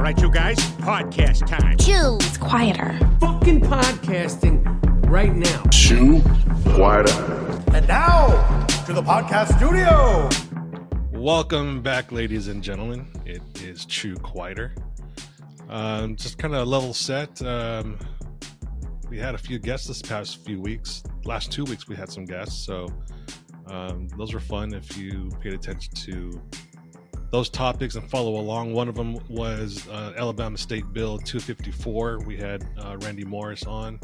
right, you guys, podcast time. It's quieter. Fucking podcasting right now. Chew quieter. And now, to the podcast studio. Welcome back, ladies and gentlemen. It is Chew Quieter. Just kind of level set. We had a few guests this past few weeks. Last 2 weeks we had some guests, so those were fun if you paid attention to those topics and follow along. One of them was Alabama State Bill 254. We had Randy Morris on.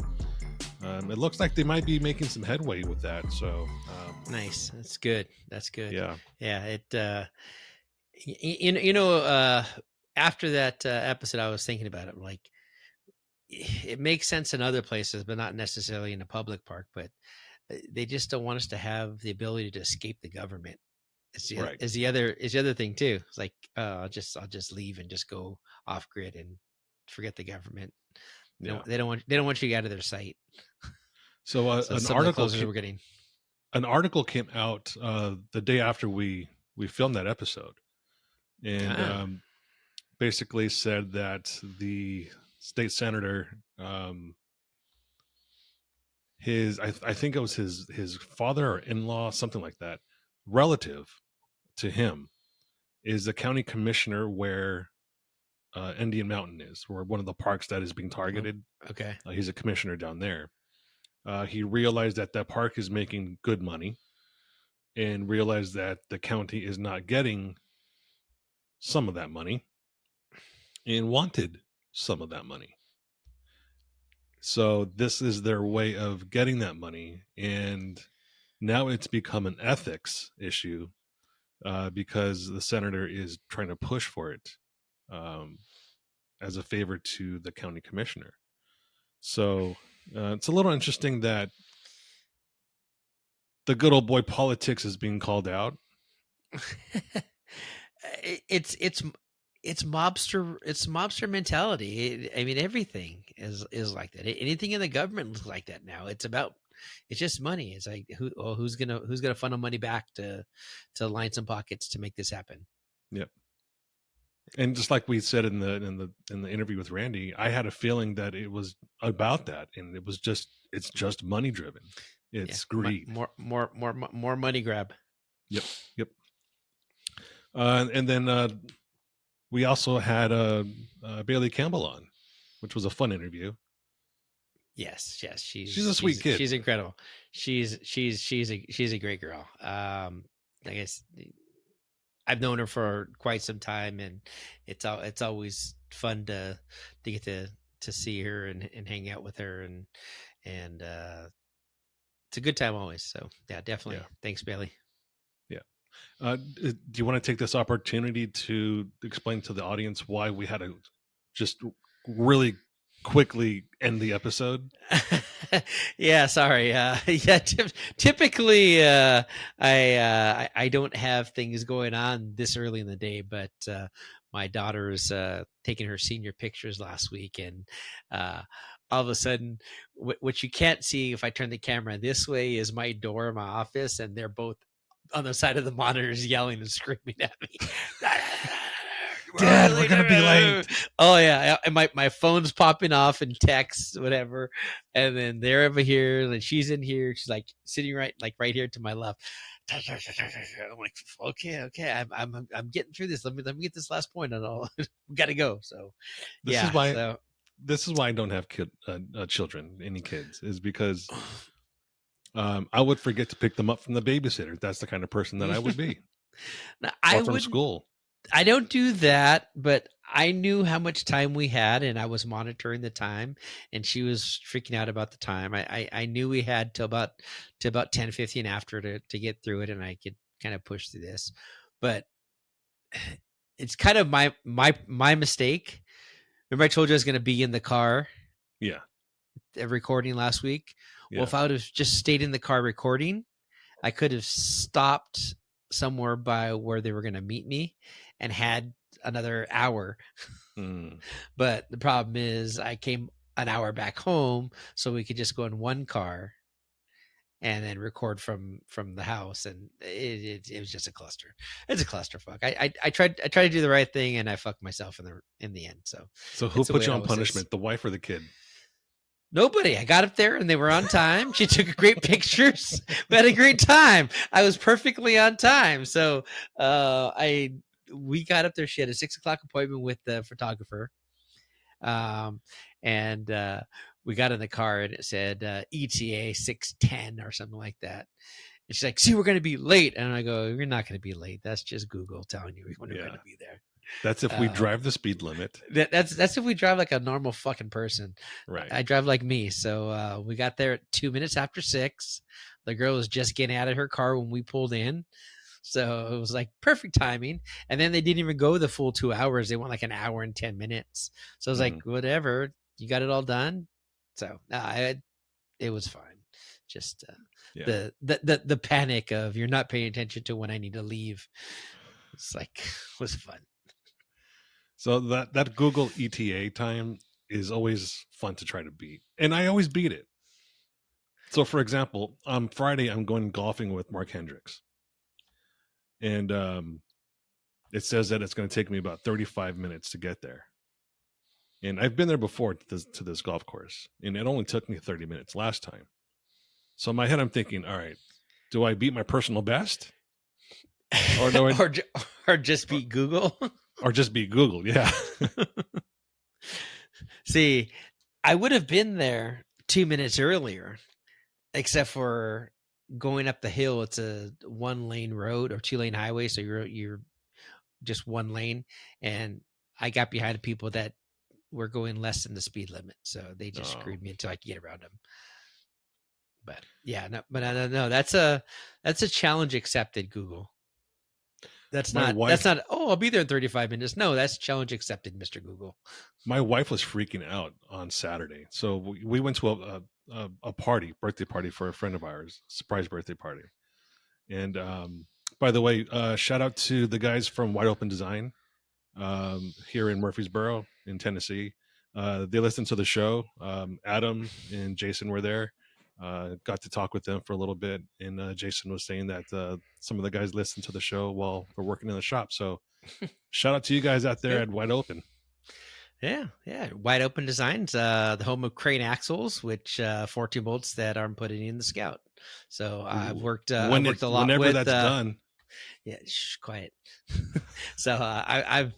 It looks like they might be making some headway with that. So nice. That's good. Yeah. It. After that episode, I was thinking about it. Like, it makes sense in other places, but not necessarily in a public park. But they just don't want us to have the ability to escape the government. Is the other thing too. It's like, I'll just leave and just go off grid and forget the government. They don't want you out of their sight. So, an article came out the day after we filmed that episode, and basically said that the state senator, I think it was his father or in-law, something like that, relative to him, is the county commissioner where Indian Mountain is, or one of the parks that is being targeted. Okay. He's a commissioner down there. He realized that park is making good money, and realized that the county is not getting some of that money, and wanted some of that money. So this is their way of getting that money, and now it's become an ethics issue because the senator is trying to push for it as a favor to the county commissioner. So it's a little interesting that the good old boy politics is being called out. It's mobster mentality. I mean, everything is like that. Anything in the government looks like that now. It's just money. It's like who's gonna funnel money back to line some pockets to make this happen. Yep. And just like we said in the interview with Randy, I had a feeling that it was about that, and it's just money driven. It's greed. More money grab. Yep. And then we also had Bailey Campbell on, which was a fun interview. Yes, she's a sweet kid. She's incredible. She's a great girl. I guess I've known her for quite some time, and it's always fun to get to see her and hang out with her, and it's a good time always. So yeah, definitely. Yeah. Thanks, Bailey. Yeah. Do you want to take this opportunity to explain to the audience why we had to just really quickly end the episode? Yeah, sorry. Typically, I don't have things going on this early in the day, but my daughter's taking her senior pictures last week, and all of a sudden, what you can't see if I turn the camera this way is my door in my office, and they're both on the side of the monitors yelling and screaming at me. Dad, we're gonna be late. Oh yeah, and my phone's popping off and texts, whatever, and then they're over here, and she's in here. She's like sitting right here to my left. I'm like, okay, I'm getting through this. Let me get this last point on all. We got to go. So this is why I don't have children, any kids, is because I would forget to pick them up from the babysitter. That's the kind of person that I would be. Now, from school. I don't do that, but I knew how much time we had, and I was monitoring the time, and she was freaking out about the time. I knew we had to about 10:15 after to get through it, and I could kind of push through this. But it's kind of my mistake. Remember I told you I was going to be in the car? Yeah. Recording last week? Yeah. Well, if I would have just stayed in the car recording, I could have stopped somewhere by where they were going to meet me and had another hour. But the problem is I came an hour back home, so we could just go in one car and then record from the house, and it was just a cluster. It's a clusterfuck. I tried to do the right thing, and I fucked myself in the end. So So who it's the put way you it on always is. punishment, the wife or the kid? Nobody. I got up there and they were on time. She took great pictures. We had a great time. I was perfectly on time. So we got up there. She had a 6:00 appointment with the photographer. And we got in the car and it said ETA 6:10 or something like that. And she's like, "See, we're going to be late." And I go, "You're not going to be late. That's just Google telling you when you're going to be there." That's if we drive the speed limit. That's if we drive like a normal fucking person. Right. I drive like me. So we got there at 2 minutes after 6. The girl was just getting out of her car when we pulled in. So it was like perfect timing. And then they didn't even go the full 2 hours. They went like an hour and 10 minutes. So I was like, whatever, you got it all done. So it was fine. Just the panic of you're not paying attention to when I need to leave. It's like, was fun. So that Google ETA time is always fun to try to beat. And I always beat it. So for example, on Friday, I'm going golfing with Mark Hendricks. And it says that it's going to take me about 35 minutes to get there. And I've been there before to this golf course. And it only took me 30 minutes last time. So in my head, I'm thinking, all right, do I beat my personal best? Or do I... or just beat Google? Or just beat Google, yeah. See, I would have been there 2 minutes earlier, except for going up the hill. It's a 1-lane road or 2-lane highway, so you're just one lane. And I got behind people that were going less than the speed limit, so they just screwed me until I could get around them. But yeah, no, that's a challenge accepted, Google. That's not. Oh, I'll be there in 35 minutes. No, that's challenge accepted, Mr. Google. My wife was freaking out on Saturday, so we went to a birthday party for a friend of ours, surprise birthday party. And by the way, shout out to the guys from Wide Open Design here in Murfreesboro, in Tennessee. They listened to the show. Adam and Jason were there. Got to talk with them for a little bit, and Jason was saying that some of the guys listened to the show while we're working in the shop. So shout out to you guys out there at Wide Open. Yeah. Wide Open Designs, the home of crane axles, which 14 bolts that I'm putting in the Scout. So I've worked a lot whenever with, that's done. Yeah, quiet. So I've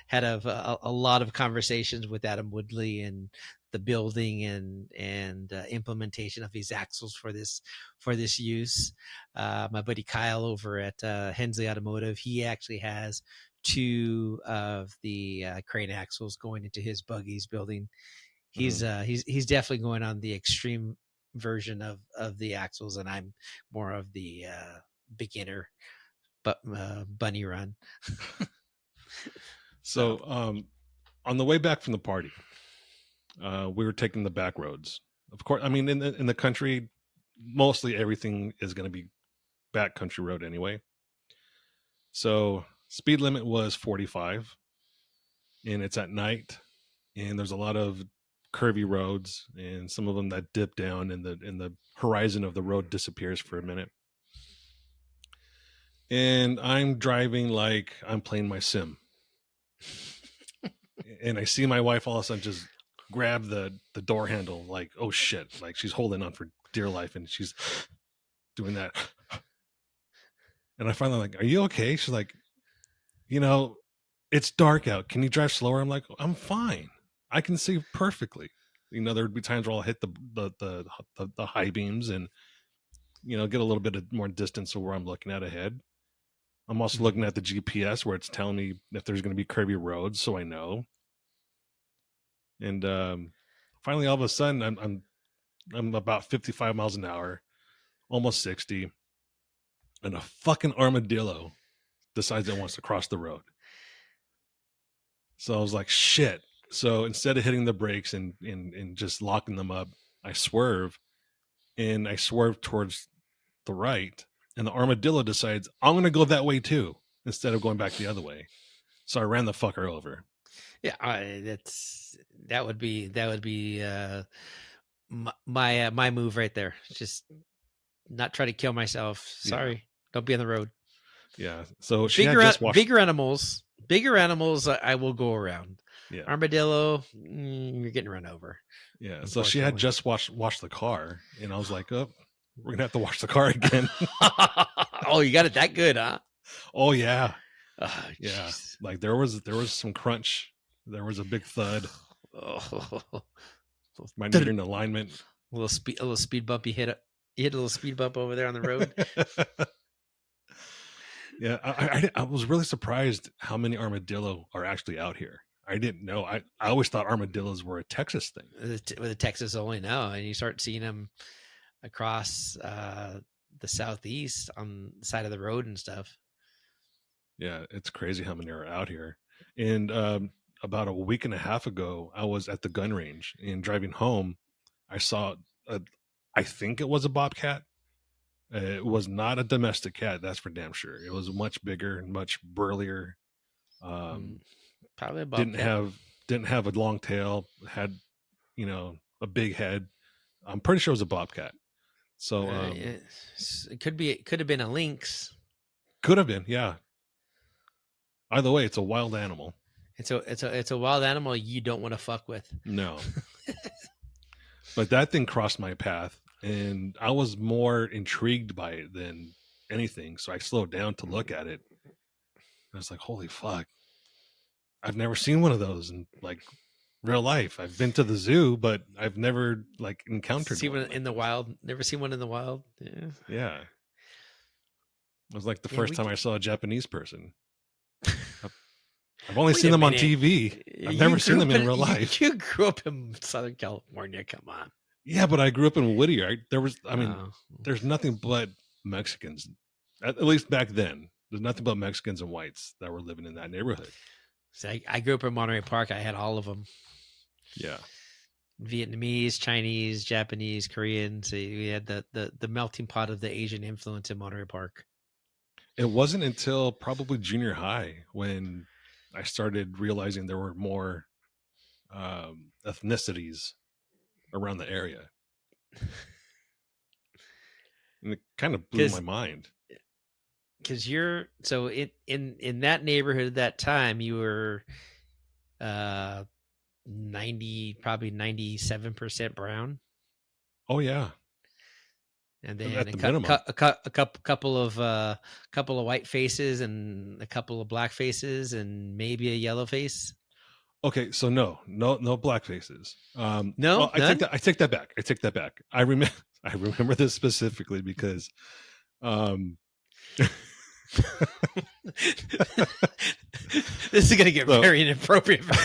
had a lot of conversations with Adam Woodley and the building and implementation of these axles for this use. My buddy Kyle over at Hensley Automotive, he actually has 2 of the crane axles going into his buggies building. He's definitely going on the extreme version of the axles, and I'm more of the beginner bunny run. So on the way back from the party, we were taking the back roads. Of course, I mean, in the country, mostly everything is going to be back country road anyway. So speed limit was 45, and it's at night, and there's a lot of curvy roads, and some of them that dip down, and the horizon of the road disappears for a minute. And I'm driving like I'm playing my sim. And I see my wife all of a sudden just grab the door handle, like, oh shit, like she's holding on for dear life, and she's doing that. And I finally like, are you okay? She's like, it's dark out. Can you drive slower? I'm like, I'm fine. I can see perfectly. There would be times where I'll hit the high beams and get a little bit of more distance of where I'm looking at ahead. I'm also looking at the GPS where it's telling me if there's going to be curvy roads, so I know. And finally, all of a sudden, I'm about 55 miles an hour, almost 60, and a fucking armadillo decides it wants to cross the road. So I was like, shit. So instead of hitting the brakes and just locking them up, I swerve, and I swerve towards the right, and the armadillo decides I'm going to go that way too, instead of going back the other way. So I ran the fucker over. Yeah, that would be my move right there. Just not try to kill myself. Sorry, don't be on the road. Yeah. So she had just watched. Bigger animals. I will go around. Yeah. Armadillo, you're getting run over. Yeah. So she had just watched the car, and I was like, "Oh, we're gonna have to watch the car again." Oh, you got it that good, huh? Oh yeah. Oh, Yeah. geez. Like there was some crunch. There was a big thud. Oh. My needing alignment. A little speed bump. You hit a little speed bump over there on the road. Yeah, I was really surprised how many armadillo are actually out here. I didn't know. I always thought armadillos were a Texas thing. With the Texas only now, and you start seeing them across the southeast on the side of the road and stuff. Yeah, it's crazy how many are out here. And about a week and a half ago, I was at the gun range and driving home. I saw, I think it was a bobcat. It was not a domestic cat, that's for damn sure. It was much bigger and much burlier. Probably a bobcat. Didn't have a long tail. Had a big head. I'm pretty sure it was a bobcat. So it could have been a lynx. Could have been, yeah. Either way, it's a wild animal. It's a wild animal you don't want to fuck with. No. But that thing crossed my path, and I was more intrigued by it than anything. So I slowed down to look at it. I was like, holy fuck. I've never seen one of those in like real life. I've been to the zoo, but I've never like encountered one in the wild. Never seen one in the wild. Yeah. Yeah. It was like the first time I saw a Japanese person. I've only seen them on TV. I've never seen them in real life. You grew up in Southern California. Come on. Yeah, but I grew up in Whittier. There's nothing but Mexicans. At least back then, there's nothing but Mexicans and whites that were living in that neighborhood. So I grew up in Monterey Park. I had all of them. Yeah. Vietnamese, Chinese, Japanese, Korean. So we had the melting pot of the Asian influence in Monterey Park. It wasn't until probably junior high when I started realizing there were more ethnicities around the area. And it kind of blew my mind. Because you're so in that neighborhood at that time, you were 97% brown. Oh yeah. And then a couple of white faces and a couple of black faces and maybe a yellow face. Okay, so no black faces. No, well, I take that back. I remember this specifically because this is going to get very inappropriate. But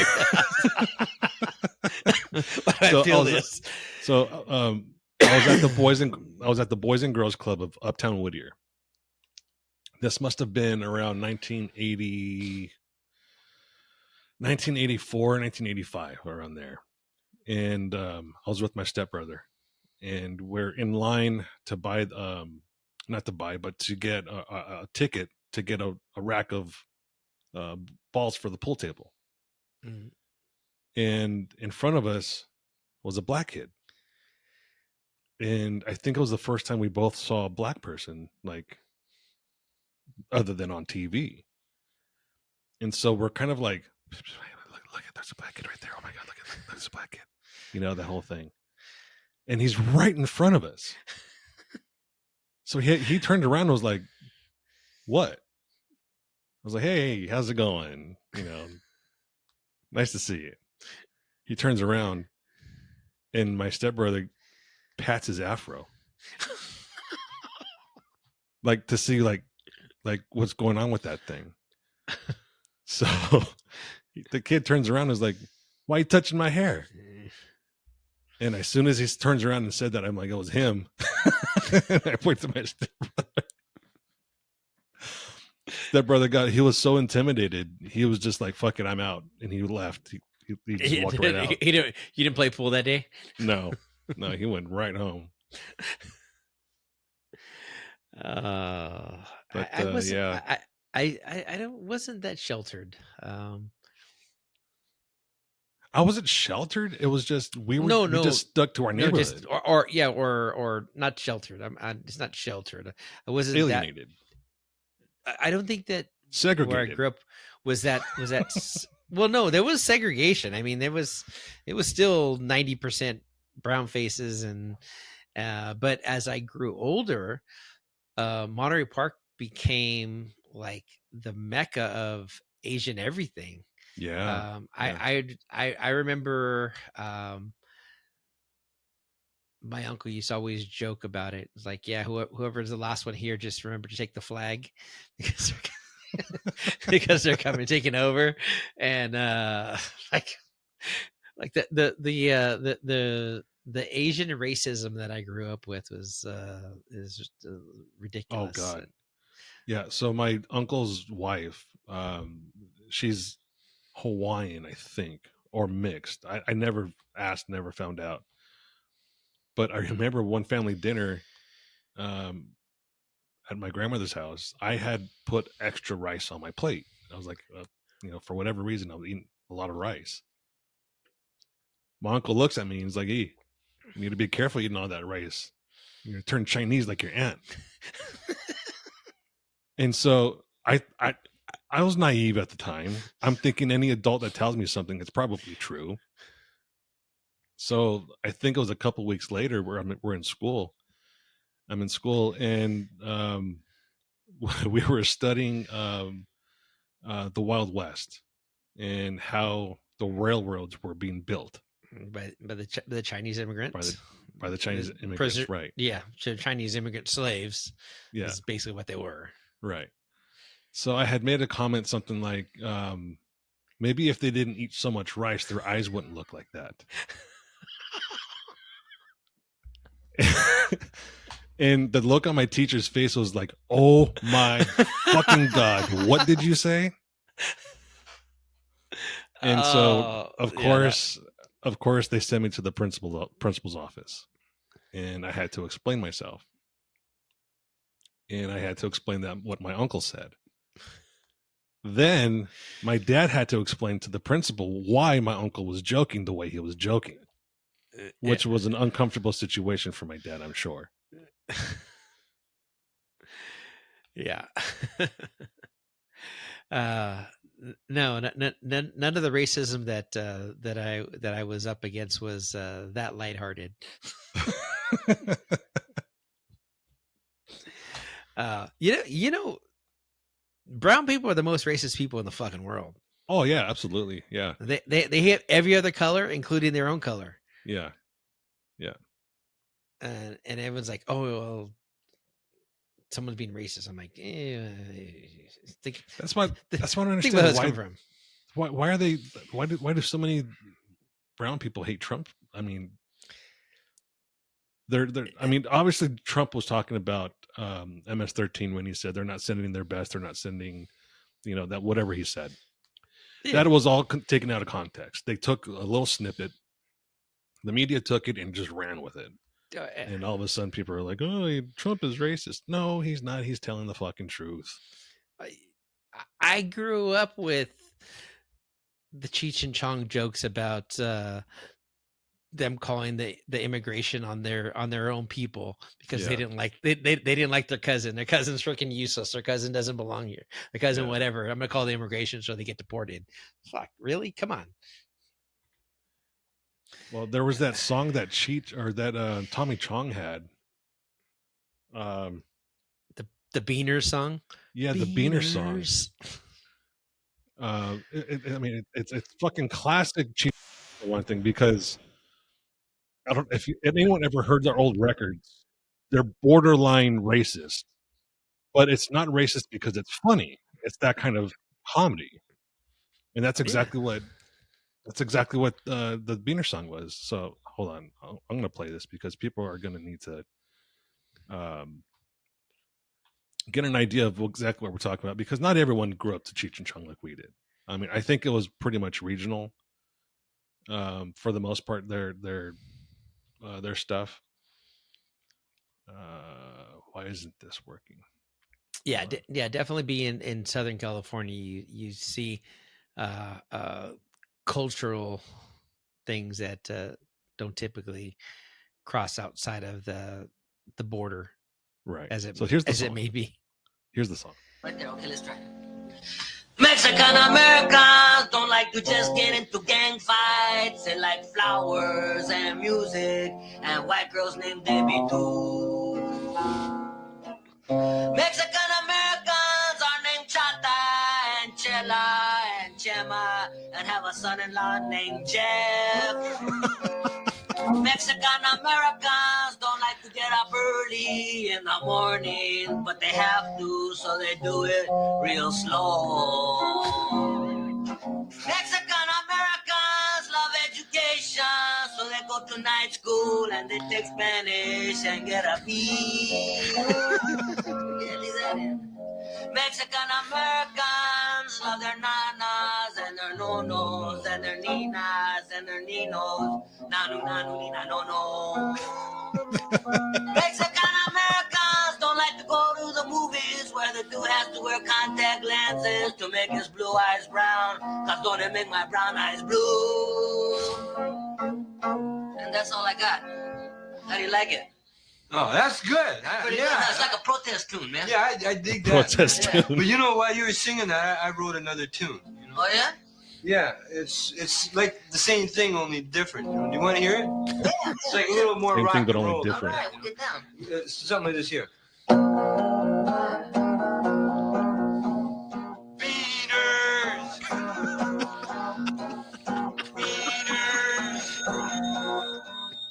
I feel this. So I was at the Boys and Girls Club of Uptown Whittier. This must have been around 1984, 1985, around there. And I was with my stepbrother, and we're in line to buy, not to buy, but to get a ticket to get a rack of balls for the pool table. Mm-hmm. And in front of us was a black kid. And I think it was the first time we both saw a black person, like, other than on TV. And so we're kind of like, look at, there's a black kid right there. Oh my God, look at that. There's a black kid. The whole thing. And he's right in front of us. So he turned around and was like, what? I was like, hey, how's it going? Nice to see you. He turns around and my stepbrother pats his afro. Like to see like what's going on with that thing. So the kid turns around and is like, why are you touching my hair? And as soon as he turns around and said that, I'm like, it was him. And I point to my stepbrother. He was so intimidated. He was just like, fuck it, I'm out. And he left. He just walked right out. You didn't play pool that day? No, he went right home. But I wasn't that sheltered. I wasn't sheltered. It was just we No, we just stuck to our no, neighborhood. just or not sheltered. It's not sheltered. I wasn't that. Alienated, I don't think that where I segregated. grew up was that well, no, there was segregation. I mean, it was still 90% brown faces, and but as I grew older, Monterey Park became like the mecca of Asian everything. Yeah. I remember my uncle used to always joke about it. It's like, yeah, whoever's the last one here, just remember to take the flag because because they're coming taking over, and like the Asian racism that I grew up with was is just ridiculous. Oh God. Yeah. So my uncle's wife, she's Hawaiian, I think, or mixed. I never asked, never found out. But I remember one family dinner at my grandmother's house. I had put extra rice on my plate. I was like, for whatever reason, I was eating a lot of rice. My uncle looks at me and he's like, "Hey, you need to be careful eating all that rice. You're gonna turn Chinese like your aunt." And so I was naive at the time. I'm thinking any adult that tells me something, it's probably true. So I think it was a couple weeks later where we're in school. I'm in school, and we were studying the Wild West and how the railroads were being built by the Chinese immigrants. By the Chinese immigrants, right? Yeah, so Chinese immigrant slaves. Yeah, is basically what they were. Right. So I had made a comment, something like, maybe if they didn't eat so much rice, their eyes wouldn't look like that. And the look on my teacher's face was like, "Oh my fucking God, what did you say?" And so, of course, they sent me to the principal's office, and I had to explain myself, and I had to explain what my uncle said. Then my dad had to explain to the principal why my uncle was joking the way he was joking, which was an uncomfortable situation for my dad, I'm sure. Yeah. No, none of the racism that I was up against was that lighthearted. You know, brown people are the most racist people in the fucking world. Oh yeah, absolutely. Yeah. They hate every other color, including their own color. Yeah. Yeah. And everyone's like, "Oh, well, someone's being racist." I'm like, that's what I understand. Think about where it's coming from. Why are they? Why do so many brown people hate Trump? I mean, they're. I mean, obviously Trump was talking about MS-13 when he said they're not sending their best. They're not sending, that whatever he said. Yeah. That was all taken out of context. They took a little snippet. The media took it and just ran with it. And all of a sudden people are like, "Oh, Trump is racist." No, he's not. He's telling the fucking truth. I grew up with the Cheech and Chong jokes about them calling the immigration on their own people because they didn't like they didn't like their cousin. Their cousin's freaking useless. Their cousin doesn't belong here. Their cousin, whatever. I'm gonna call the immigration so they get deported. Fuck, really? Come on. Well, there was that song that Tommy Chong had. The Beaners song. Yeah, the Beaners song. I mean, it's fucking classic cheap for one thing, because I don't. If anyone ever heard their old records, they're borderline racist, but it's not racist because it's funny. It's that kind of comedy, and that's exactly what. That's exactly what the Beaner song was. So hold on, I'm going to play this because people are going to need to get an idea of exactly what we're talking about, because not everyone grew up to Cheech and Chong like we did. I mean, I think it was pretty much regional for the most part. Their stuff. Why isn't this working? Yeah, definitely be in Southern California. You see cultural things that don't typically cross outside of the border, Right. as it So here's the as song. it may be. Here's the song. Right there, okay, let's try it. Mexican Americans don't like to just get into gang fights. They like flowers and music and white girls named Debbie too. Mexican Americans are named Chata and Chela and Chema and have a son-in-law named Jeff. Mexican Americans don't like to get up early in the morning, but they have to, so they do it real slow. Mexican Americans love education, so they go to night school and they take Spanish and get a B. Yeah, leave that in. Mexican Americans love their nanas and their nonos and their ninas and their ninos. Nanu, nanu, nina, no, no. Mexican Americans don't like to go to the movies where the dude has to wear contact lenses to make his blue eyes brown. Cause don't it make my brown eyes blue? And that's all I got. How do you like it? Oh, that's good. Pretty good. It's like a protest tune, man. Yeah, I dig that. Protest man. tune. But you know, while you were singing that, I wrote another tune. You know? Oh, yeah? Yeah, it's like the same thing, only different. You know? Do you want to hear it? Yeah. It's like a little more Same rock thing, but and only roll. different. All right, we'll get down. It's something like this here. Beaters.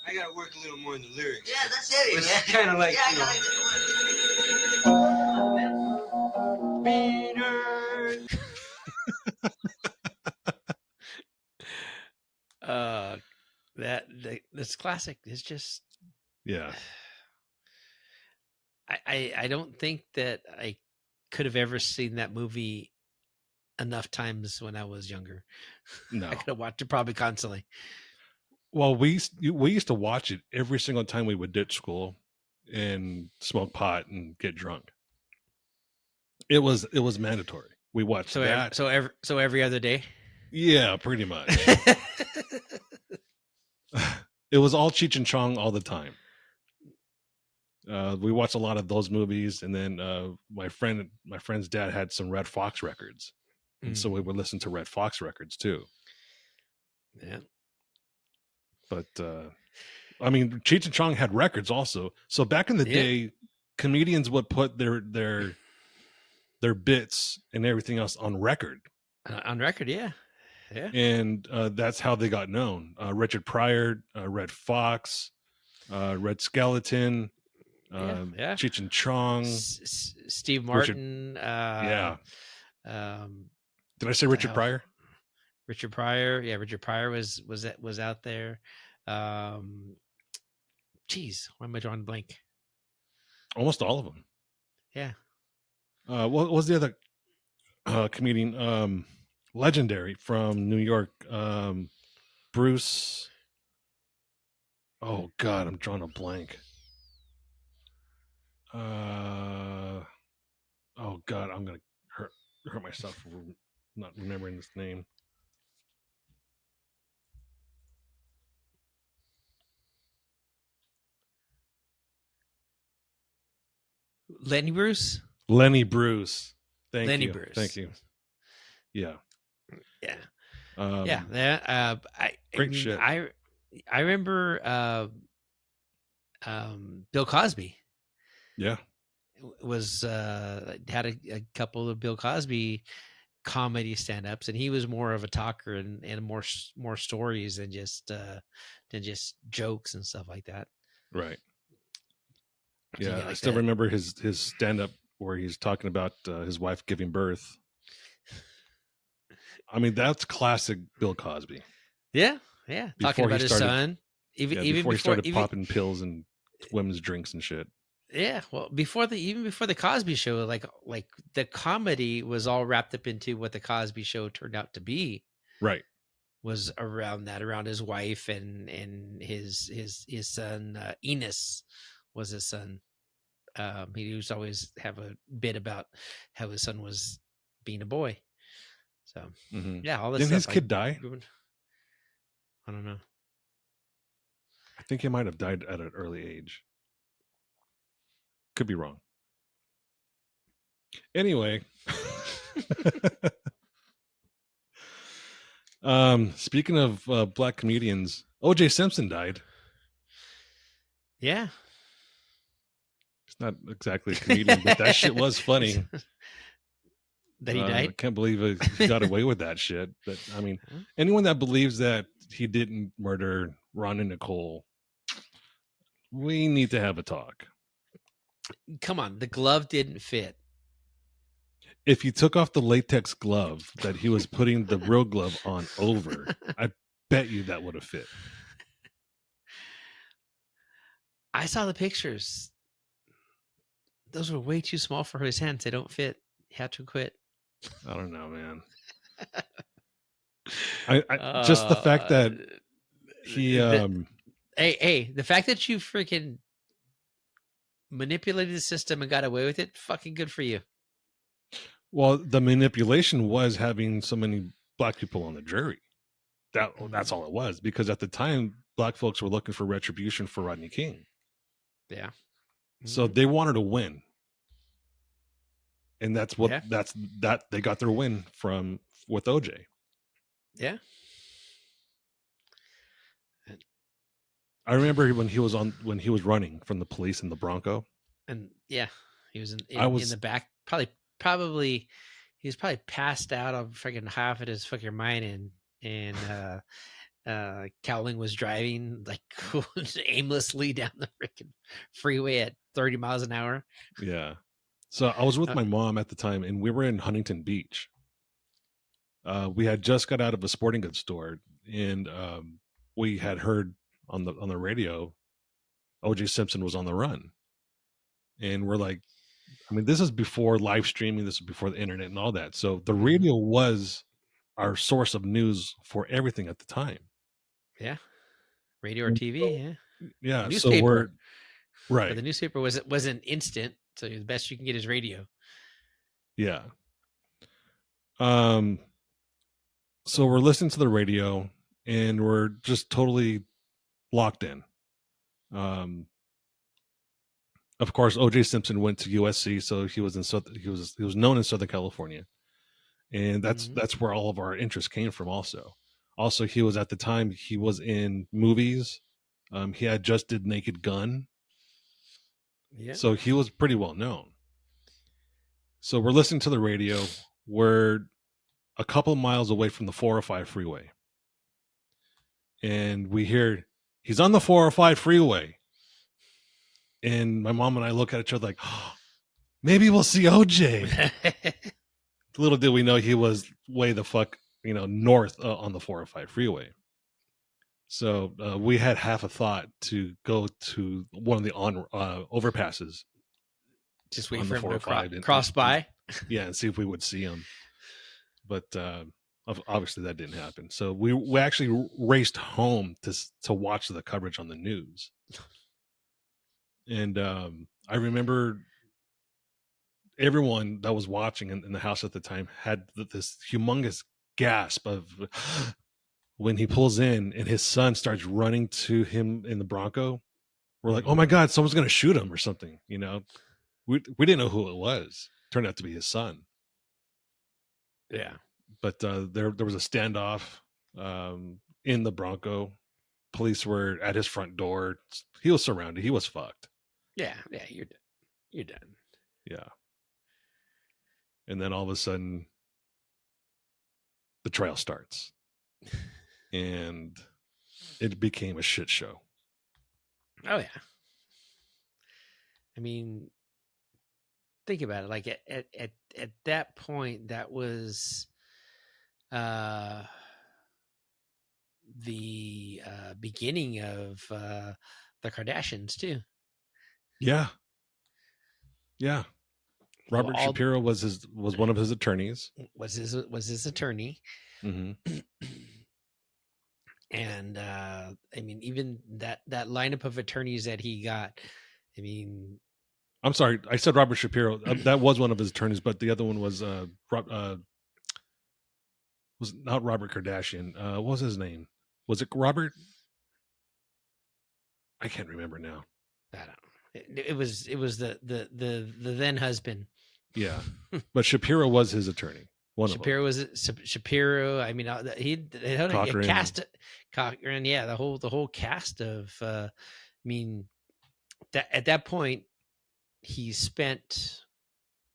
I gotta work a little more in the lyrics. Yeah, that's it, It's man. kind of like, Yeah, I you gotta know. get Beaters. That's classic. It's just Yeah. I don't think that I could have ever seen that movie enough times when I was younger. No. I could have watched it probably constantly. Well, we used to watch it every single time we would ditch school and smoke pot and get drunk. It was mandatory. We watched that. So every other day. Yeah, pretty much. It was all Cheech and Chong all the time. We watched a lot of those movies, and then my friend's dad had some Red Fox records, and so we would listen to Red Fox records too. Yeah, but I mean, Cheech and Chong had records also. So back in the day, comedians would put their bits and everything else on record. On record, yeah. And that's how they got known. Richard Pryor, Red Fox, Red Skeleton. Cheech and Chong, Steve Martin. Did I say Richard Pryor? Richard Pryor, yeah. Richard Pryor was out there. Geez, why am I drawing a blank? Almost all of them. Yeah. What was the other comedian? Legendary from New York. Bruce. Oh God, I'm drawing a blank. Oh God, I'm gonna hurt myself for not remembering this name. Lenny Bruce. Lenny Bruce. Thank you. Bruce. Thank you. Yeah. Yeah. Great shit. I remember Bill Cosby. Yeah. Was had a couple of Bill Cosby comedy stand-ups, and he was more of a talker and more stories than just jokes and stuff like that. Right. Yeah, Yeah, like I still that. remember his stand-up where he's talking about his wife giving birth. I mean, that's classic Bill Cosby. Yeah. Talking about his son. Before he started popping pills and women's drinks and shit. Yeah, well, before the Cosby Show, like the comedy was all wrapped up into what the Cosby Show turned out to be. Right. Was around his wife and his son. Enos was his son. He used to always have a bit about how his son was being a boy. So yeah, all this. Didn't stuff, his kid die? I don't know. I think he might have died at an early age. Could be wrong. Anyway. Speaking of black comedians, OJ Simpson died. Yeah. He's not exactly a comedian, but that shit was funny. That he died? I can't believe he got away with that shit. But I mean, anyone that believes that he didn't murder Ron and Nicole, we need to have a talk. Come on, the glove didn't fit. If you took off the latex glove that he was putting the real glove on over, I bet you that would have fit. I saw the pictures. Those were way too small for his hands. They don't fit. He had to quit. I don't know, man. I just the fact that he hey, the fact that you freaking manipulated the system and got away with it, fucking good for you. Well, the manipulation was having so many black people on the jury. That's all it was, because at the time black folks were looking for retribution for Rodney King. Yeah. So they wanted to win. And that's what they got their win with OJ. Yeah. I remember when he was running from the police in the Bronco. And yeah, he was in the back, probably he was probably passed out on freaking half of his fucking mind, and Cowling was driving like aimlessly down the freaking freeway at 30 miles an hour. Yeah. So I was with my mom at the time, and we were in Huntington Beach. We had just got out of a sporting goods store, and we had heard on the radio, OJ Simpson was on the run. And we're like, I mean, this is before live streaming, this is before the internet and all that. So the radio was our source of news for everything at the time. Yeah. Radio or TV, yeah. Yeah. Newspaper. So we're right. But the newspaper wasn't instant, so the best you can get is radio. Yeah. So we're listening to the radio and we're just totally locked in. Of course, OJ Simpson went to USC, so he was he was known in Southern California, and that's where all of our interest came from. Also, he was at the time he was in movies. He had just did Naked Gun, so he was pretty well known. So we're listening to the radio. We're a couple miles away from the 405 freeway, and we hear he's on the 405 freeway. And my mom and I look at each other like, oh, maybe we'll see OJ. Little did we know he was way the fuck, north on the 405 freeway. So we had half a thought to go to one of the overpasses. Just wait for him to cross by. Yeah, and see if we would see him. But obviously that didn't happen. So we actually raced home to watch the coverage on the news. And I remember everyone that was watching in the house at the time had this humongous gasp of when he pulls in and his son starts running to him in the Bronco. We're like, oh my God, someone's going to shoot him or something. We didn't know who it was. Turned out to be his son. Yeah. But there was a standoff in the Bronco. Police were at his front door. He was surrounded. He was fucked. Yeah, you're done. You're done. Yeah. And then all of a sudden, the trial starts. And it became a shit show. Oh, yeah. I mean, think about it. Like, at that point, that was the beginning of the Kardashians, too. Yeah. Robert Shapiro was one of his attorneys. Was his attorney. Mm-hmm. And I mean, even that lineup of attorneys that he got. I mean, I'm sorry, I said Robert Shapiro. That was one of his attorneys, but the other one was not Robert Kardashian. What was his name? Was it Robert? I can't remember now. I don't know. It was the then husband. Yeah, but Shapiro was his attorney. Shapiro was Shapiro. I mean, they had a Cochran. cast. Cochran, yeah, the whole cast of. I mean, that at that point, he spent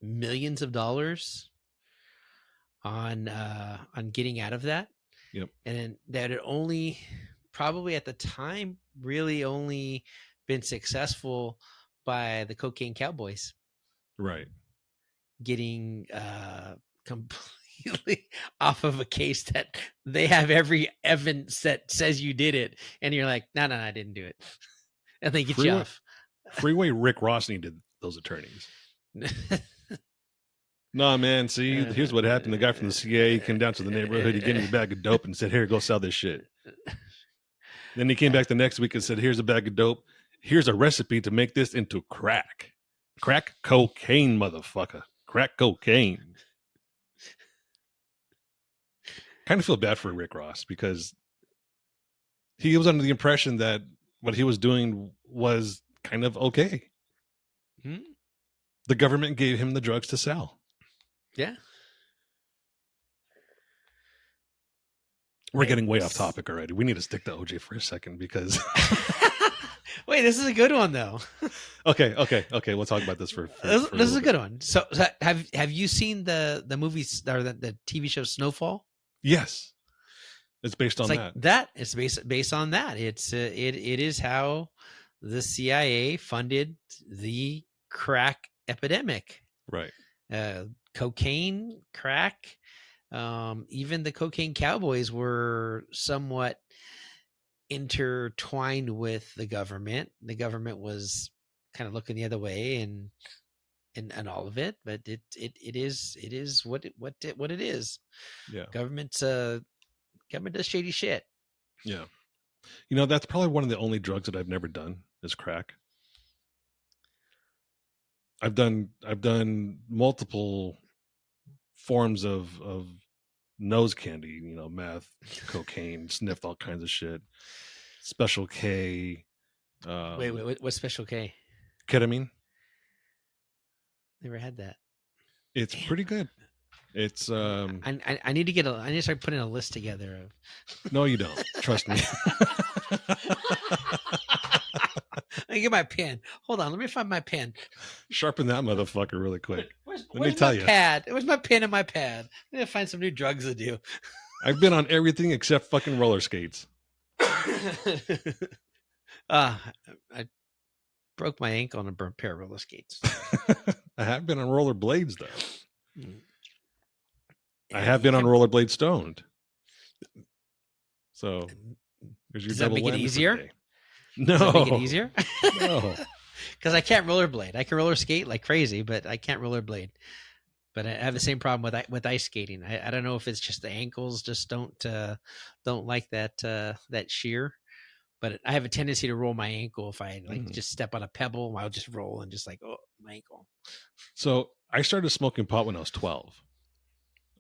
millions of dollars on getting out of that. Yep. And that had only probably at the time really only been successful by the Cocaine Cowboys. Right. Getting completely off of a case that they have every evidence that says you did it, and you're like, no, I didn't do it, and they get you off. Freeway Rick Ross needed those attorneys. No, man. See, here's what happened. The guy from the CIA came down to the neighborhood. He gave me a bag of dope and said, "Here, go sell this shit." Then he came back the next week and said, "Here's a bag of dope. Here's a recipe to make this into crack cocaine, motherfucker. Crack cocaine." Kind of feel bad for Rick Ross because he was under the impression that what he was doing was kind of okay. The government gave him the drugs to sell. Yeah. We're getting way off topic already. We need to stick to OJ for a second because wait, this is a good one though. Okay. We'll talk about this for this is a good one. So have you seen the movies or the TV show Snowfall? Yes, it's based on that. It's based on that. It is how the CIA funded the crack epidemic. Right. Cocaine, crack. Even the Cocaine Cowboys were somewhat intertwined with the government. The government was kind of looking the other way and all of it, but it is what it is. Yeah. Government does shady shit. Yeah. You know, that's probably one of the only drugs that I've never done is crack. I've done multiple forms of nose candy, you know, meth, cocaine, sniffed all kinds of shit. Special K. Wait, what's Special K? Ketamine. Never had that. It's pretty good. It's I need to start putting a list together of. No, you don't. Trust me. Let me get my pen. Hold on, let me find my pen. Sharpen that motherfucker really quick. Where's me tell you. Pad? Where's my pen and my pad? I need to find some new drugs to do. I've been on everything except fucking roller skates. I broke my ankle on a burnt pair of roller skates. I have been on roller blades though. I have been on rollerblade stoned. So there's your Does that make it easier? No. Does that make it easier? No. Because I can't rollerblade. I can roller skate like crazy, but I can't rollerblade. But I have the same problem with ice skating. I don't know if it's just the ankles just don't like that shear. But I have a tendency to roll my ankle if I just step on a pebble. I'll just roll and just like, oh, my ankle. So I started smoking pot when I was 12.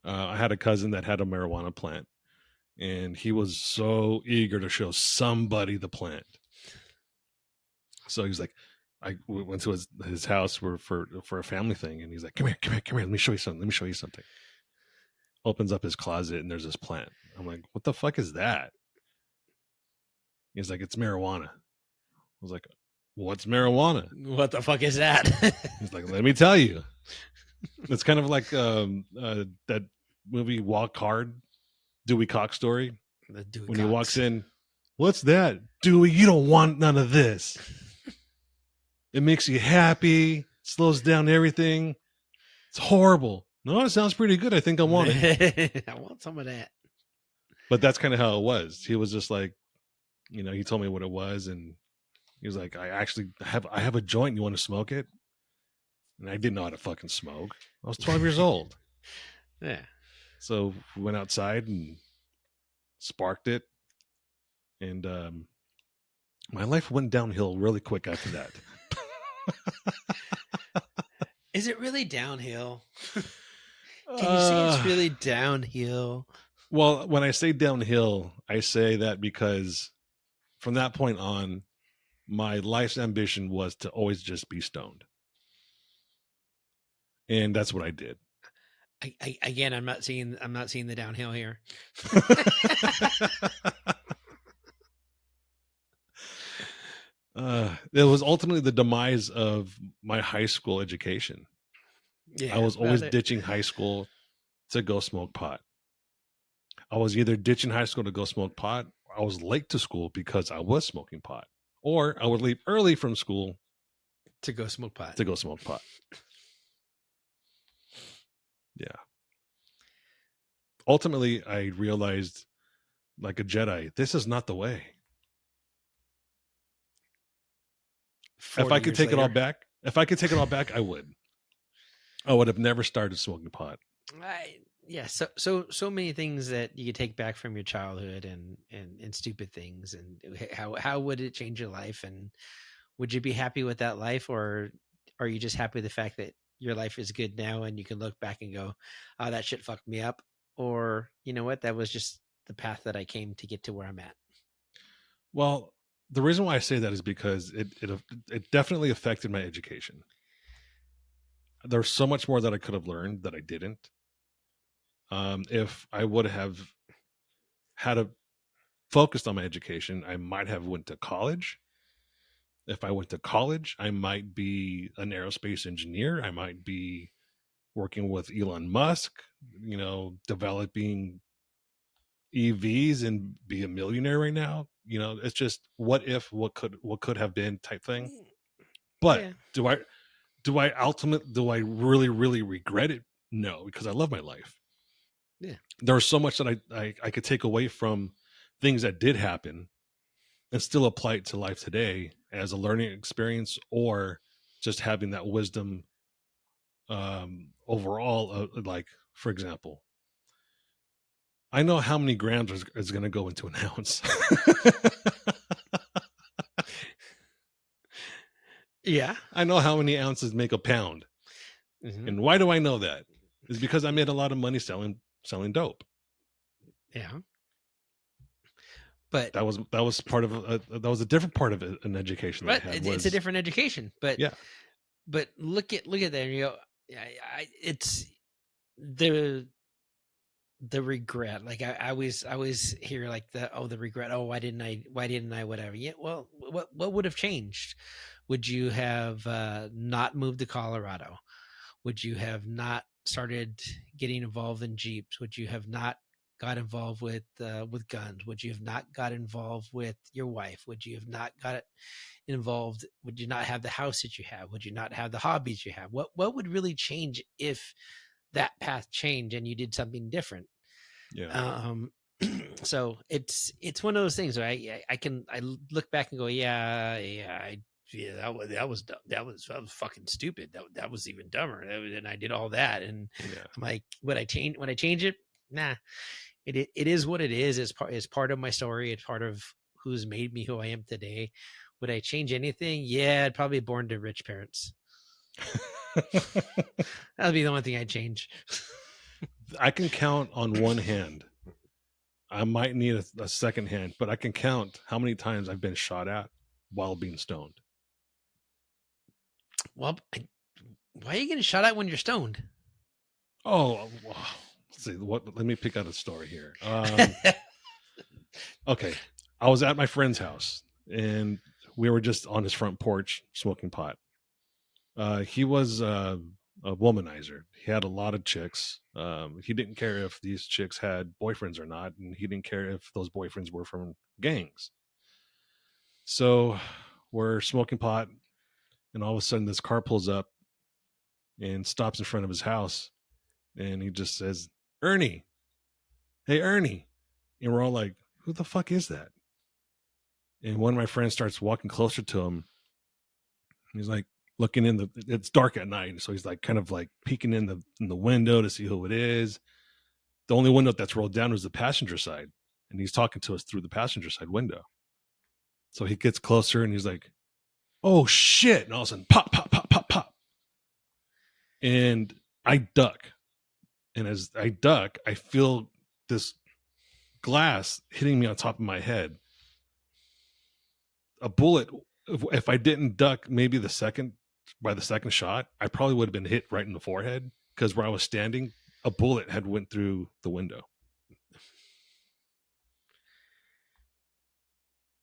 I had a cousin that had a marijuana plant, and he was so eager to show somebody the plant. So he's like, we went to his house for a family thing, and he's like, come here, let me show you something. Opens up his closet, and there's this plant. I'm like, what the fuck is that? He's like, it's marijuana. I was like, what's marijuana? What the fuck is that? He's like, let me tell you. It's kind of like that movie Walk Hard, Dewey Cox story. When he walks in, what's that? Dewey, you don't want none of this. It makes you happy, slows down everything. It's horrible. No, it sounds pretty good. I think I want it. I want some of that. But that's kind of how it was. He was just like, you know, he told me what it was, and he was like, I have a joint. You want to smoke it? And I didn't know how to fucking smoke. I was 12 years old. Yeah. So we went outside and sparked it. And my life went downhill really quick after that. Is it really downhill? Can you say it's really downhill? Well, when I say downhill, I say that because from that point on, my life's ambition was to always just be stoned. And that's what I did. Again, I'm not seeing the downhill here. It was ultimately the demise of my high school education. Yeah, I was always well, ditching high school to go smoke pot. I was either ditching high school to go smoke pot, or I was late to school because I was smoking pot, or I would leave early from school to go smoke pot. to go smoke pot. Yeah. Ultimately, I realized, like a Jedi, this is not the way. If I could take it all back, I would. I would have never started smoking pot. Yeah, so many things that you could take back from your childhood and stupid things, and how would it change your life, and would you be happy with that life, or are you just happy with the fact that your life is good now and you can look back and go, oh, that shit fucked me up, or you know what, that was just the path that I came to get to where I'm at? Well, the reason why I say that is because it definitely affected my education. There's so much more that I could have learned that I didn't. If I would have had a focused on my education, I might have went to college. If I went to college, I might be an aerospace engineer. I might be working with Elon Musk, developing EVs and be a millionaire right now. It's just what if, what could have been type thing. But yeah. Do I really, really regret it? No, because I love my life. Yeah. There's so much that I could take away from things that did happen and still apply it to life today as a learning experience, or just having that wisdom overall. Like, for example, I know how many grams is going to go into an ounce. Yeah. I know how many ounces make a pound. Mm-hmm. And why do I know that? It's because I made a lot of money selling dope. Yeah. But that was part of that was a different part of an education. Right. It's a different education, but yeah. But look at that. And you go, it's the regret. Like I always hear like the regret. Oh, why didn't I? Whatever. Yeah. Well, what would have changed? Would you have not moved to Colorado? Would you have not started getting involved in Jeeps? Would you have not got involved with guns? Would you have not got involved with your wife? Would you have not got involved? Would you not have the house that you have? Would you not have the hobbies you have? What would really change if that path changed and you did something different? Yeah. So it's one of those things where I look back and go, that was fucking stupid. That was even dumber. And I did all that, and I'm like, would I change it? Nah. It is what it is. It's part of my story. It's part of who's made me who I am today. Would I change anything? Yeah, I'd probably be born to rich parents. That'd be the only thing I'd change. I can count on one hand. I might need a second hand, but I can count how many times I've been shot at while being stoned. Well, why are you getting shot at when you're stoned? Oh, let's see. Let me pick out a story here. Okay, I was at my friend's house, and we were just on his front porch smoking pot. He was a womanizer. He had a lot of chicks. He didn't care if these chicks had boyfriends or not, and he didn't care if those boyfriends were from gangs. So we're smoking pot, and all of a sudden this car pulls up and stops in front of his house, and he just says, "Ernie, hey Ernie," and we're all like, "Who the fuck is that?" And one of my friends starts walking closer to him. He's like looking it's dark at night, so he's like kind of like peeking in the window to see who it is. The only window that's rolled down was the passenger side, and he's talking to us through the passenger side window. So he gets closer and he's like, "Oh shit!" And all of a sudden, pop, pop, pop, pop, pop. And I duck. And as I duck, I feel this glass hitting me on top of my head. A bullet, if I didn't duck maybe the second shot, I probably would have been hit right in the forehead, because where I was standing, a bullet had went through the window.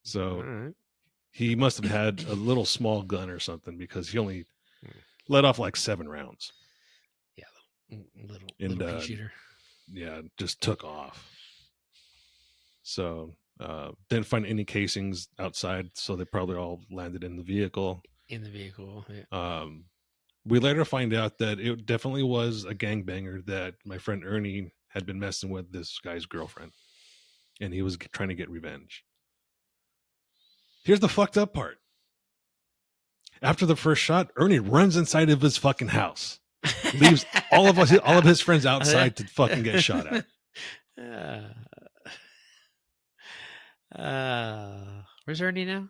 So right. he must have had a little small gun or something, because he only let off like 7 rounds. Yeah, little pea And shooter. yeah, just took off. So didn't find any casings outside, so they probably all landed in the vehicle. In the vehicle, yeah. We later find out that it definitely was a gangbanger that my friend Ernie had been messing with this guy's girlfriend, and he was trying to get revenge. Here's the fucked up part. After the first shot, Ernie runs inside of his fucking house, leaves all of his friends outside to fucking get shot at. Where's Ernie now?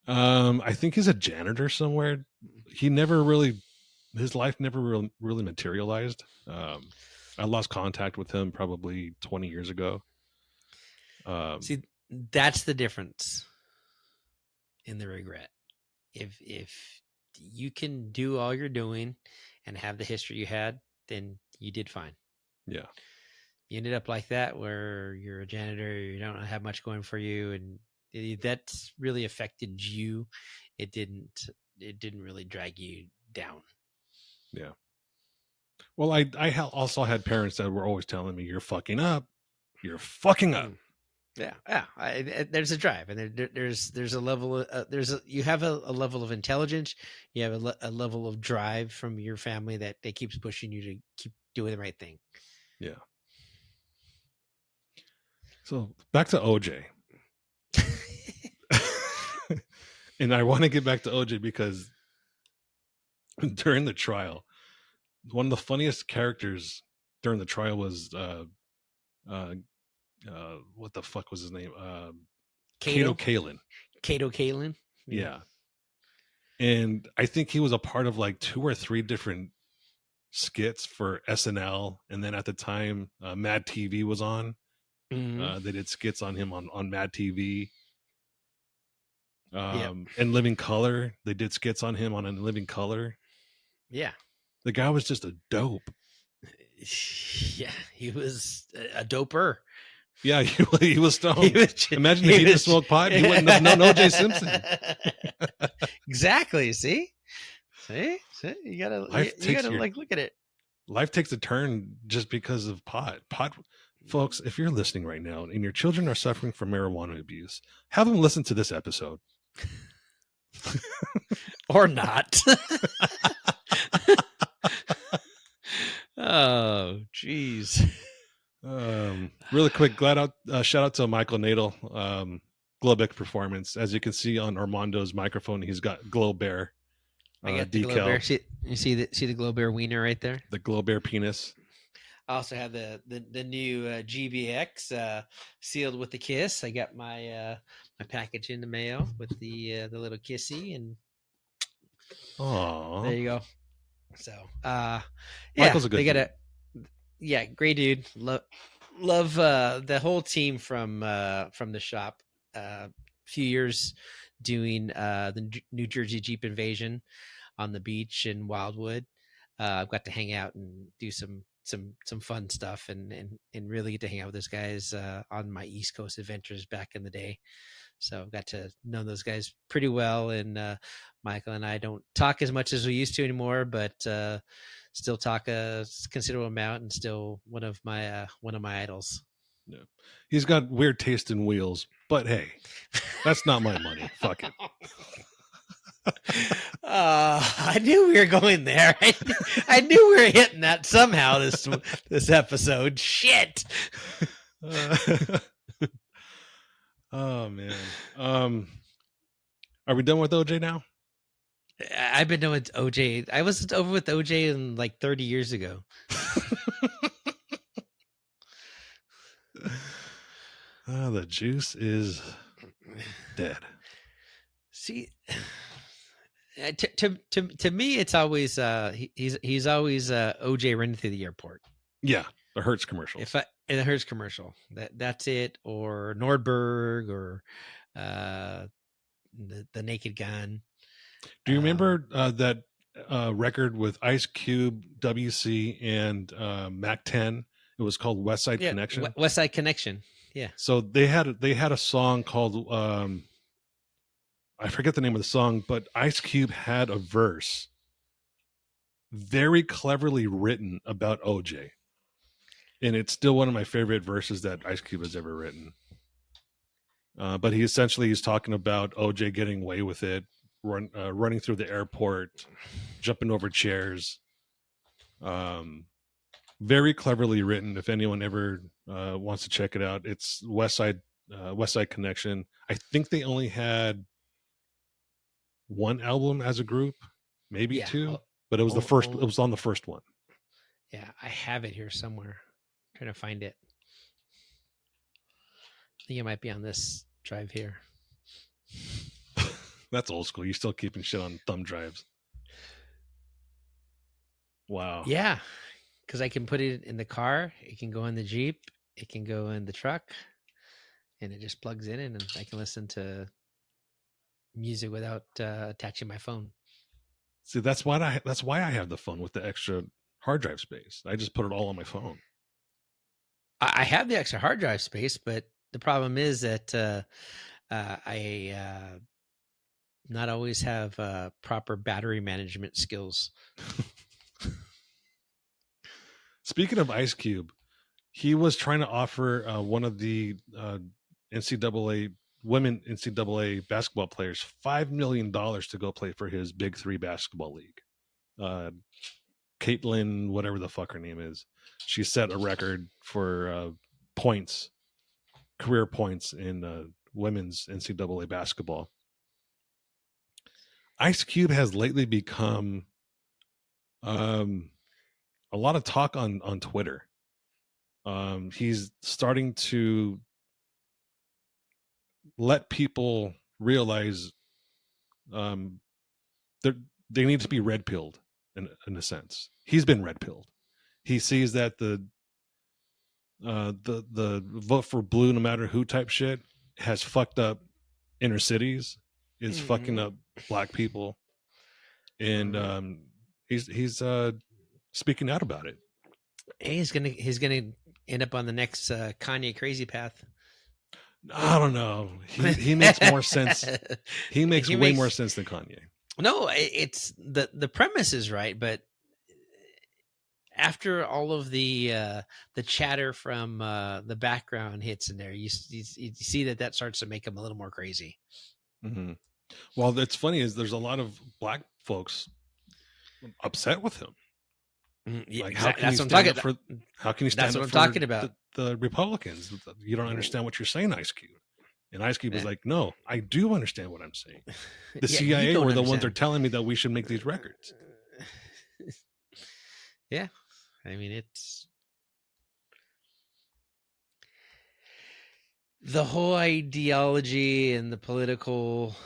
I think he's a janitor somewhere. His life never really materialized. I lost contact with him probably 20 years ago. See, that's the difference in the regret. If you can do all you're doing and have the history you had, then you did fine. Yeah. You ended up like that, where you're a janitor, you don't have much going for you, and that's really affected you. It didn't really drag you down. Yeah. Well, I also had parents that were always telling me, "You're fucking up. You're fucking up." Yeah. There's a drive, and there's a level of, you have a level of intelligence. You have a level of drive from your family that keeps pushing you to keep doing the right thing. Yeah. So back to OJ. And I want to get back to OJ because during the trial, one of the funniest characters during the trial was what the fuck was his name? Kato Kalin. Kato Kalin. Yeah. And I think he was a part of like 2 or 3 different skits for SNL, and then at the time Mad TV was on. They did skits on him on Mad TV. And Living Color, they did skits on him on Living Color. Yeah, the guy was just a dope. Yeah, he was a doper. Yeah, he was stoned. Imagine if he didn't smoke pot, he wouldn't have known OJ Simpson. Exactly. See, you gotta like look at it. Life takes a turn just because of pot. Folks, if you're listening right now and your children are suffering from marijuana abuse, have them listen to this episode. Or not. Oh, geez. Really quick, shout out to Michael Nadel, Globex Performance. As you can see on Armando's microphone, he's got Glow Bear. I got the decal. Glow Bear. You see the Glow Bear wiener right there? The Glow Bear penis. I also have the new GBX sealed with the kiss. I got my my package in the mail with the little kissy, and there you go. So Michael's a good dude. Great dude. Love the whole team from the shop. Few years doing the New Jersey Jeep Invasion on the beach in Wildwood. I've got to hang out and do some fun stuff and really get to hang out with those guys on my East Coast adventures back in the day. So I've got to know those guys pretty well, and Michael and I don't talk as much as we used to anymore, but still talk a considerable amount, and still one of my idols. Yeah. He's got weird taste in wheels, but hey, that's not my money. Fuck it. I knew we were going there. I knew we were hitting that somehow this episode. Shit. Oh man. Are we done with OJ now? I've been done with OJ. I was over with OJ in like 30 years ago. The juice is dead. See, to me, it's always he's always OJ running through the airport. Yeah. The Hertz commercial. In the Hertz commercial, that's it, or Nordberg, or the Naked Gun. Do you remember that record with Ice Cube, WC, and Mac 10? It was called West Side Connection. West Side Connection. Yeah. So they had a song called I forget the name of the song, but Ice Cube had a verse very cleverly written about OJ. And it's still one of my favorite verses that Ice Cube has ever written. But he's talking about OJ getting away with it, running through the airport, jumping over chairs. Very cleverly written. If anyone ever wants to check it out, it's West Side Connection. I think they only had one album as a group, maybe two, but it was the first. It was on the first one. Yeah, I have it here somewhere. I'm trying to find it. I think it might be on this drive here. That's old school. You're still keeping shit on thumb drives. Wow. Yeah, because I can put it in the car. It can go in the Jeep. It can go in the truck, and it just plugs in, and I can listen to music without attaching my phone. See, that's why I have the phone with the extra hard drive space. I just put it all on my phone. I have the extra hard drive space, but the problem is that I not always have proper battery management skills. Speaking of Ice Cube, he was trying to offer one of the women NCAA basketball players $5 million to go play for his Big Three basketball league. Caitlin, whatever the fuck her name is, she set a record for career points in women's NCAA basketball. Ice Cube has lately become a lot of talk on Twitter. He's starting to let people realize they need to be red pilled in a sense. He's been red pilled. He sees that the vote for blue no matter who type shit has fucked up inner cities, is fucking up black people, and he's speaking out about it. He's gonna end up on the next Kanye crazy path. I don't know. He makes more sense. He makes way more sense than Kanye. No, it's the premise is right, but after all of the chatter from the background hits in there, you see that starts to make him a little more crazy. Mm-hmm. Well, that's funny is there's a lot of black folks upset with him. Like, how can you stand up for the Republicans? You don't understand what you're saying, Ice Cube. And Ice Cube was like, no, I do understand what I'm saying. The CIA were the ones that are telling me that we should make these records. Yeah. I mean, it's the whole ideology and the political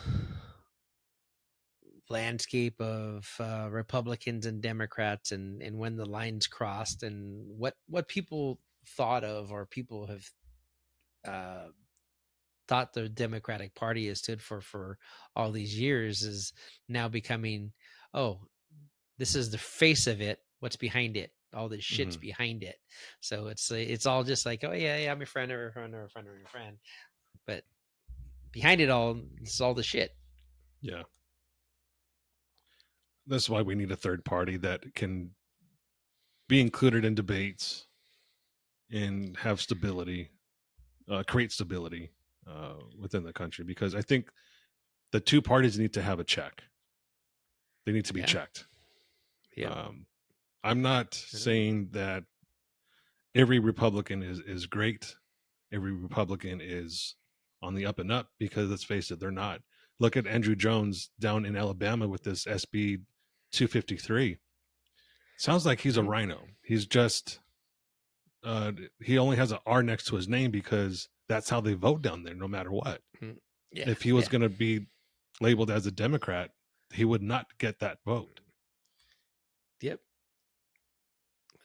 landscape of Republicans and Democrats, and when the lines crossed, and what people thought of, or people have thought the Democratic Party has stood for all these years, is now becoming, oh, this is the face of it. What's behind it? All this shit's behind it. So it's all just like, oh yeah, I'm your friend or a friend or a friend or your friend. But behind it all, it's all the shit. Yeah. That's why we need a third party that can be included in debates and have stability, create stability within the country. Because I think the two parties need to have a check. They need to be checked. Yeah. I'm not saying that every Republican is great. Every Republican is on the up and up, because let's face it, they're not. Look at Andrew Jones down in Alabama with this SB 253. Sounds like he's a rhino. He's just, he only has an R next to his name because that's how they vote down there, no matter what. Yeah, if he was going to be labeled as a Democrat, he would not get that vote. Yep.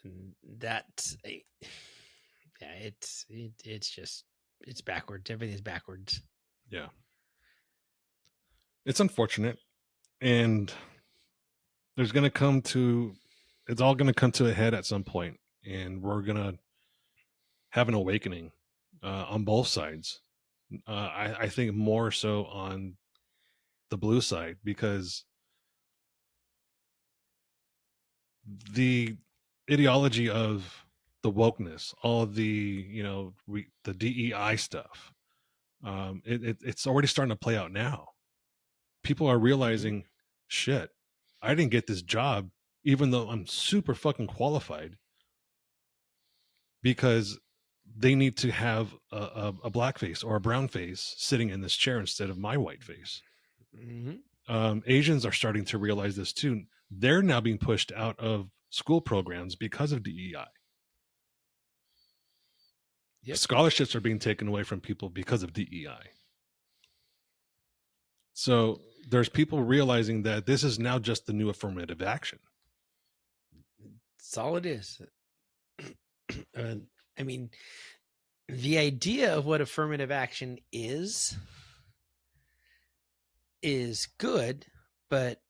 And that's yeah, it's backwards. Everything's backwards. Yeah. It's unfortunate. And it's all going to come to a head at some point, and we're going to have an awakening on both sides. I think more so on the blue side, because the ideology of the wokeness, all of the, the DEI stuff, it's already starting to play out now. People are realizing, shit, I didn't get this job, even though I'm super fucking qualified, because they need to have a black face or a brown face sitting in this chair instead of my white face. Mm-hmm. Asians are starting to realize this too. They're now being pushed out of school programs because of DEI. Yep. Scholarships are being taken away from people because of DEI. So there's people realizing that this is now just the new affirmative action. That's all it is. I mean, the idea of what affirmative action is good, but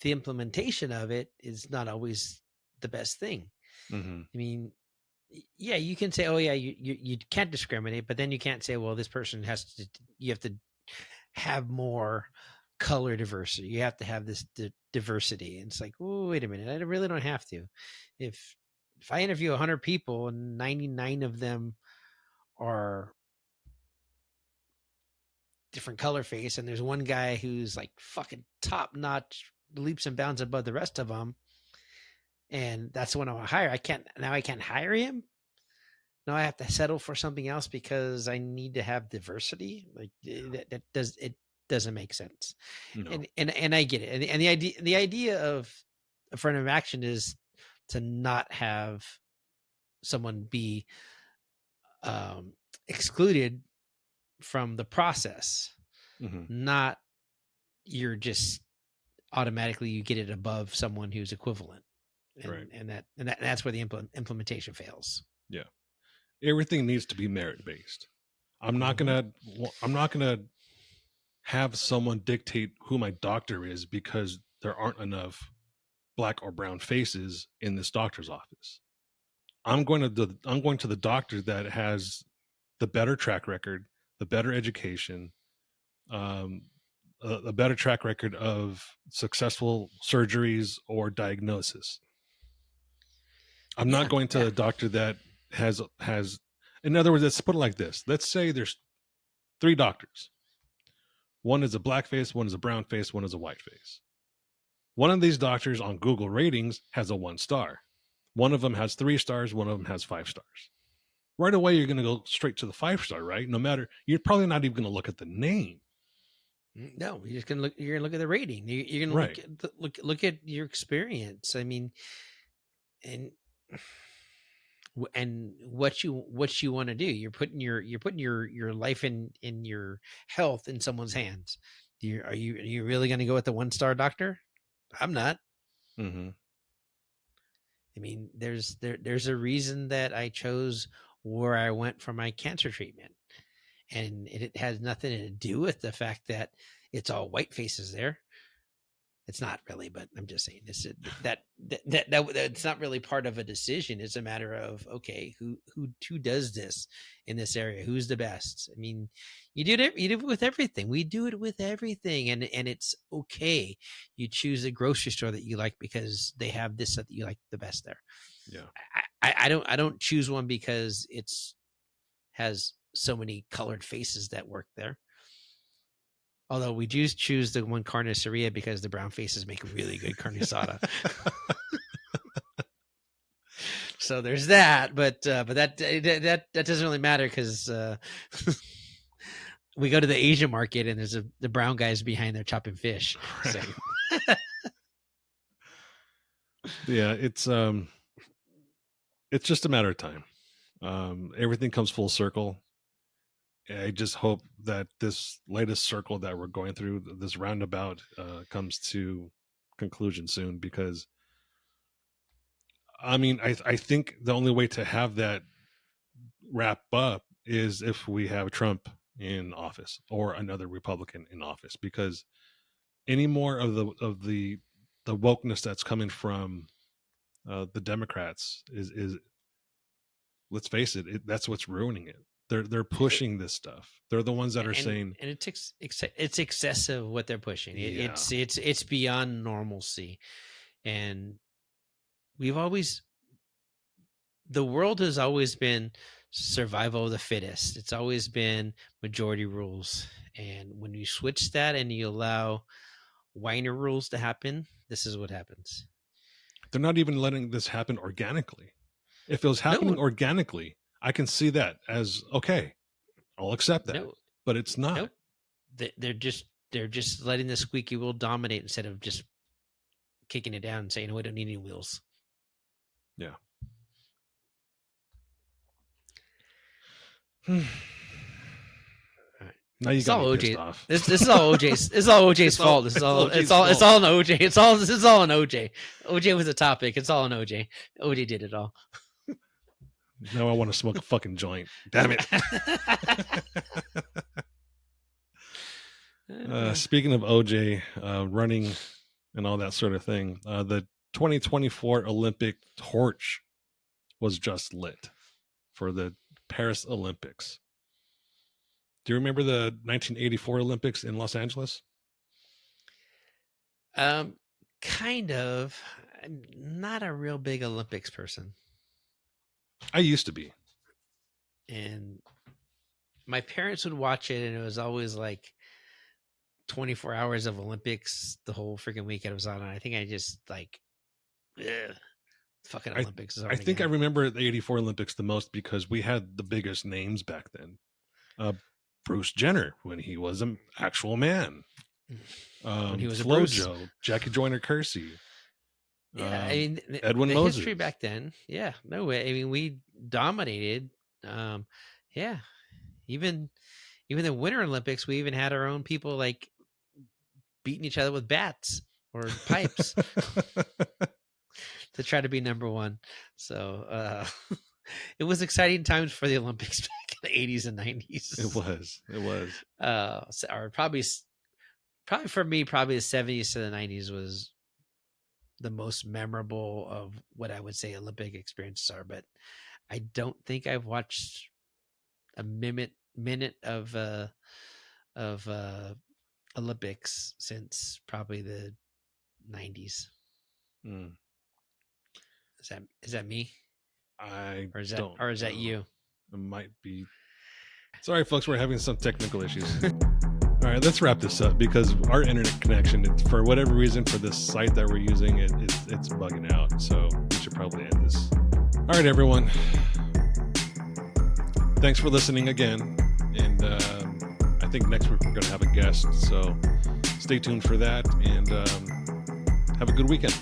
the implementation of it is not always the best thing. Mm-hmm. I mean, yeah, you can say, oh yeah, you can't discriminate, but then you can't say, well, this person you have to have more color diversity. You have to have this diversity. And it's like, oh, wait a minute. I really don't have to. If I interview 100 people and 99 of them are different color face, and there's one guy who's like fucking top notch, leaps and bounds above the rest of them, and that's the one I want to hire. I can't hire him. Now I have to settle for something else because I need to have diversity. Like it doesn't make sense. No. And I get it. And the idea of affirmative action is to not have someone be excluded from the process. Mm-hmm. Not you're just automatically you get it above someone who's equivalent. Right. And that's where the implementation fails. Yeah. Everything needs to be merit based. I'm not gonna have someone dictate who my doctor is because there aren't enough black or brown faces in this doctor's office. I'm going to the doctor that has the better track record, the better education, a better track record of successful surgeries or diagnosis. I'm not going to the doctor that has, in other words, let's put it like this. Let's say there's 3 doctors. One is a black face, one is a brown face, one is a white face. One of these doctors on Google ratings has a 1 star. One of them has 3 stars, one of them has 5 stars. Right away, you're going to go straight to the 5-star, right? No matter, you're probably not even going to look at the name. No, you're just going to look. You're going to look at the rating. You're going to look at your experience. I mean, and what you want to do. You're putting your life in your health in someone's hands. Are you really going to go with the 1-star doctor? I'm not. Mm-hmm. I mean, there's a reason that I chose where I went for my cancer treatment, and it has nothing to do with the fact that it's all white faces there. It's not really, but I'm just saying this that's not really part of a decision. It's a matter of, okay, who does this in this area? Who's the best? I mean, you do it with everything. We do it with everything, and it's okay. You choose a grocery store that you like because they have this that you like the best there. Yeah. I don't choose one because has so many colored faces that work there. Although we do choose the one carniceria because the brown faces make really good carne asada. So there's that, but that doesn't really matter because we go to the Asian market and there's the brown guys behind there chopping fish. So. Yeah, it's just a matter of time. Everything comes full circle. I just hope that this latest circle that we're going through, this roundabout, comes to conclusion soon, because I mean, I think the only way to have that wrap up is if we have Trump in office or another Republican in office, because any more of the wokeness that's coming from the Democrats is let's face it, that's what's ruining it. They're pushing this stuff. They're the ones that are saying, and it's excessive what they're pushing. Yeah. It's beyond normalcy, and the world has always been survival of the fittest. It's always been majority rules, and when you switch that and you allow whiner rules to happen, this is what happens. they're not even letting this happen organically. If it was happening organically, I can see that as okay, I'll accept that. No. But it's not. Nope. They're just letting the squeaky wheel dominate instead of just kicking it down and saying, "No, we don't need any wheels." Yeah. Now you got me pissed off. This is all OJ's. This is all OJ's fault. This is all. It's all on OJ. This is all on OJ. OJ was the topic. It's all on OJ. OJ did it all. Now I want to smoke a fucking joint. Damn it. Speaking of OJ running and all that sort of thing, the 2024 Olympic torch was just lit for the Paris Olympics. Do you remember the 1984 Olympics in Los Angeles? Kind of. I'm not a real big Olympics person. I used to be. And my parents would watch it, and it was always like 24 hours of Olympics the whole freaking weekend was on. And I think I just like, fucking Olympics. I think I remember the 84 Olympics the most because we had the biggest names back then. Bruce Jenner, when he was an actual man. When he was Flojo, Jackie Joyner-Kersee. Yeah, I mean, Edwin the Moses. history back then. Yeah, no way. I mean, we dominated. Yeah, even the Winter Olympics, we even had our own people like beating each other with bats or pipes to try to be number one. So it was exciting times for the Olympics back in the 80s and 90s. It was. Or probably for me, probably the 70s to the 90s was the most memorable of what I would say Olympic experiences are. But I don't think I've watched a minute of Olympics since probably the 90s. Mm. Is that me? Or is that you? It might be. Sorry, folks, we're having some technical issues. All right, let's wrap this up because our internet connection, for whatever reason, for this site that we're using, it's bugging out. So we should probably end this. All right, everyone. Thanks for listening again. And I think next week we're going to have a guest. So stay tuned for that and have a good weekend.